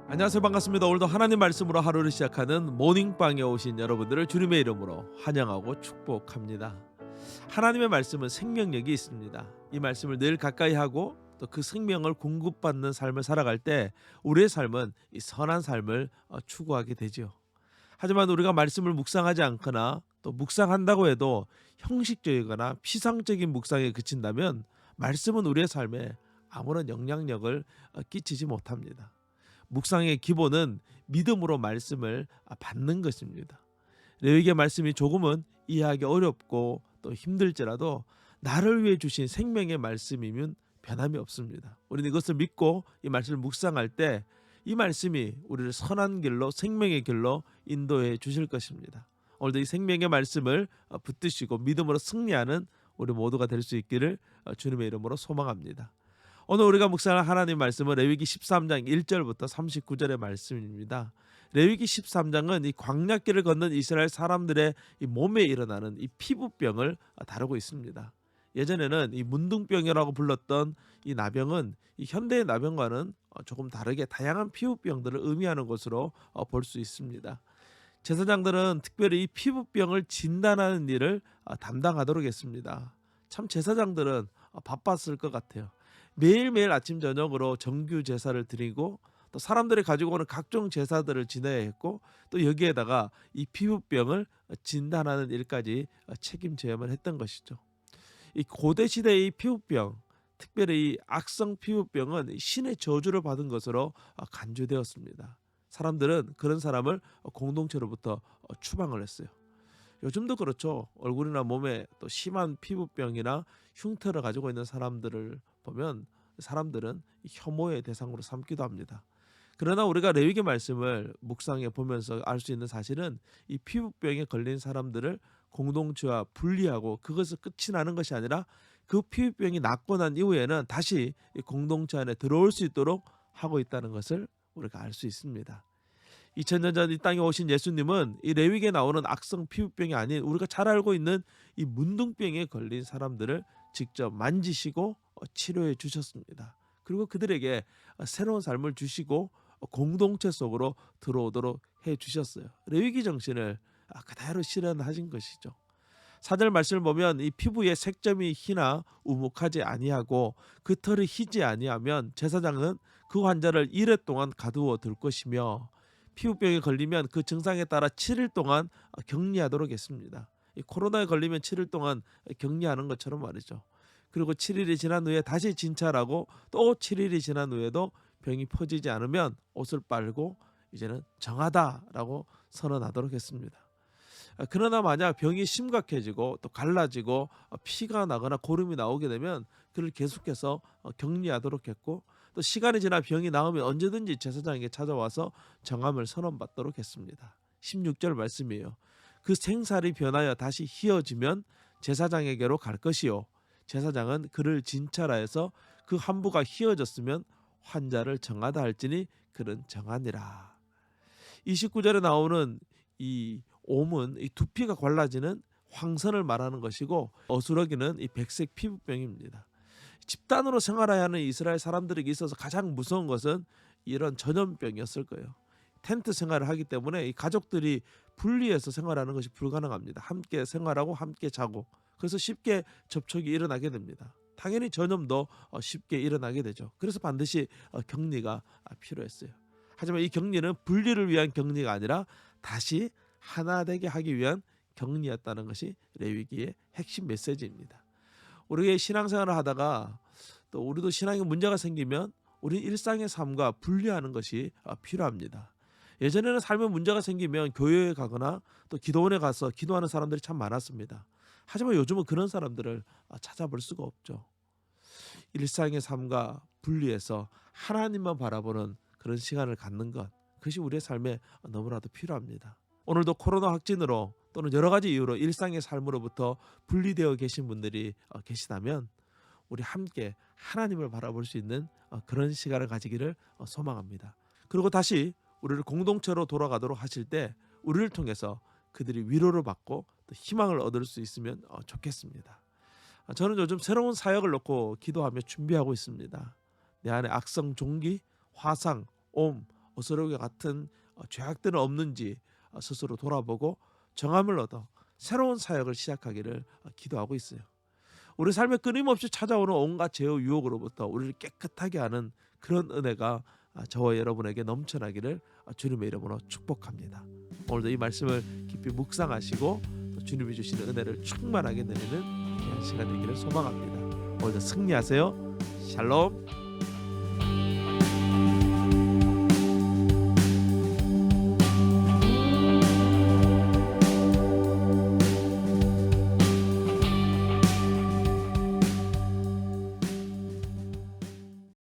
안녕하세요. 반갑습니다. 오늘도 하나님 말씀으로 하루를 시작하는 모닝방에 오신 여러분들을 주님의 이름으로 환영하고 축복합니다. 하나님의 말씀은 생명력이 있습니다. 이 말씀을 늘 가까이 하고 또 그 생명을 공급받는 삶을 살아갈 때 우리의 삶은 이 선한 삶을 추구하게 되죠. 하지만 우리가 말씀을 묵상하지 않거나 또 묵상한다고 해도 형식적이거나 피상적인 묵상에 그친다면 말씀은 우리의 삶에 아무런 영향력을 끼치지 못합니다. 묵상의 기본은 믿음으로 말씀을 받는 것입니다. 레위기의 말씀이 조금은 이해하기 어렵고 또 힘들지라도 나를 위해 주신 생명의 말씀이면 변함이 없습니다. 우리는 이것을 믿고 이 말씀을 묵상할 때 이 말씀이 우리를 선한 길로 생명의 길로 인도해 주실 것입니다. 오늘도 이 생명의 말씀을 붙드시고 믿음으로 승리하는 우리 모두가 될 수 있기를 주님의 이름으로 소망합니다. 오늘 우리가 묵상할 하나님 말씀은 레위기 13장 1절부터 39절의 말씀입니다. 레위기 13장은 이 광야길을 걷는 이스라엘 사람들의 이 몸에 일어나는 이 피부병을 다루고 있습니다. 예전에는 이 문둥병이라고 불렀던 이 나병은 이 현대의 나병과는 조금 다르게 다양한 피부병들을 의미하는 것으로 볼 수 있습니다. 제사장들은 특별히 이 피부병을 진단하는 일을 담당하도록 했습니다. 참 제사장들은 바빴을 것 같아요. 매일매일 아침 저녁으로 정규 제사를 드리고 또 사람들이 가지고 오는 각종 제사들을 지내야 했고 또 여기에다가 이 피부병을 진단하는 일까지 책임져야만 했던 것이죠. 이 고대 시대의 피부병, 특별히 이 악성 피부병은 신의 저주를 받은 것으로 간주되었습니다. 사람들은 그런 사람을 공동체로부터 추방을 했어요. 요즘도 그렇죠. 얼굴이나 몸에 또 심한 피부병이나 흉터를 가지고 있는 사람들을 보면 사람들은 혐오의 대상으로 삼기도 합니다. 그러나 우리가 레위기 말씀을 묵상해 보면서 알 수 있는 사실은 이 피부병에 걸린 사람들을 공동체와 분리하고 그것을 끝이 나는 것이 아니라 그 피부병이 낫고 난 이후에는 다시 이 공동체 안에 들어올 수 있도록 하고 있다는 것을 우리가 알 수 있습니다. 2000년 전 이 땅에 오신 예수님은 이 레위기에 나오는 악성 피부병이 아닌 우리가 잘 알고 있는 이 문둥병에 걸린 사람들을 직접 만지시고 치료해 주셨습니다. 그리고 그들에게 새로운 삶을 주시고 공동체 속으로 들어오도록 해 주셨어요. 레위기 정신을 그대로 실현하신 것이죠. 사절 말씀을 보면 이 피부에 색점이 희나 우묵하지 아니하고 그 털이 희지 아니하면 제사장은 그 환자를 이레 동안 가두어 둘 것이며 피부병에 걸리면 그 증상에 따라 7일 동안 격리하도록 했습니다. 이 코로나에 걸리면 7일 동안 격리하는 것처럼 말이죠. 그리고 7일이 지난 후에 다시 진찰하고 또 7일이 지난 후에도 병이 퍼지지 않으면 옷을 빨고 이제는 정하다라고 선언하도록 했습니다. 그러나 만약 병이 심각해지고 또 갈라지고 피가 나거나 고름이 나오게 되면 그를 계속해서 격리하도록 했고 또 시간이 지나 병이 나으면 언제든지 제사장에게 찾아와서 정함을 선언받도록 했습니다. 16절 말씀이에요. 그 생살이 변하여 다시 희어지면 제사장에게로 갈 것이요 제사장은 그를 진찰하여서 그 함부가 희어졌으면 환자를 정하다 할지니 그는 정하니라. 29절에 나오는 이 옴은 이 두피가 갈라지는 황선을 말하는 것이고 어수러기는 이 백색 피부병입니다. 집단으로 생활해야 하는 이스라엘 사람들에게 있어서 가장 무서운 것은 이런 전염병이었을 거예요. 텐트 생활을 하기 때문에 이 가족들이 분리해서 생활하는 것이 불가능합니다. 함께 생활하고 함께 자고 그래서 쉽게 접촉이 일어나게 됩니다. 당연히 전염도 쉽게 일어나게 되죠. 그래서 반드시 격리가 필요했어요. 하지만 이 격리는 분리를 위한 격리가 아니라 다시 하나 되게 하기 위한 격리였다는 것이 레위기의 핵심 메시지입니다. 우리가 신앙생활을 하다가 또 우리도 신앙에 문제가 생기면 우리 일상의 삶과 분리하는 것이 필요합니다. 예전에는 삶에 문제가 생기면 교회에 가거나 또 기도원에 가서 기도하는 사람들이 참 많았습니다. 하지만 요즘은 그런 사람들을 찾아볼 수가 없죠. 일상의 삶과 분리해서 하나님만 바라보는 그런 시간을 갖는 것, 그것이 우리의 삶에 너무나도 필요합니다. 오늘도 코로나 확진으로 또는 여러 가지 이유로 일상의 삶으로부터 분리되어 계신 분들이 계시다면 우리 함께 하나님을 바라볼 수 있는 그런 시간을 가지기를 소망합니다. 그리고 다시 우리를 공동체로 돌아가도록 하실 때 우리를 통해서 그들이 위로를 받고 또 희망을 얻을 수 있으면 좋겠습니다. 저는 요즘 새로운 사역을 놓고 기도하며 준비하고 있습니다. 내 안에 악성 종기, 화상, 옴, 어스러기 같은 죄악들은 없는지 스스로 돌아보고 정함을 얻어 새로운 사역을 시작하기를 기도하고 있어요. 우리 삶에 끊임없이 찾아오는 온갖 죄의 유혹으로부터 우리를 깨끗하게 하는 그런 은혜가 저와 여러분에게 넘쳐나기를 주님의 이름으로 축복합니다. 오늘도 이 말씀을 깊이 묵상하시고 또 주님이 주시는 은혜를 충만하게 누리는 귀한 시간 되기를 소망합니다. 오늘도 승리하세요. 샬롬.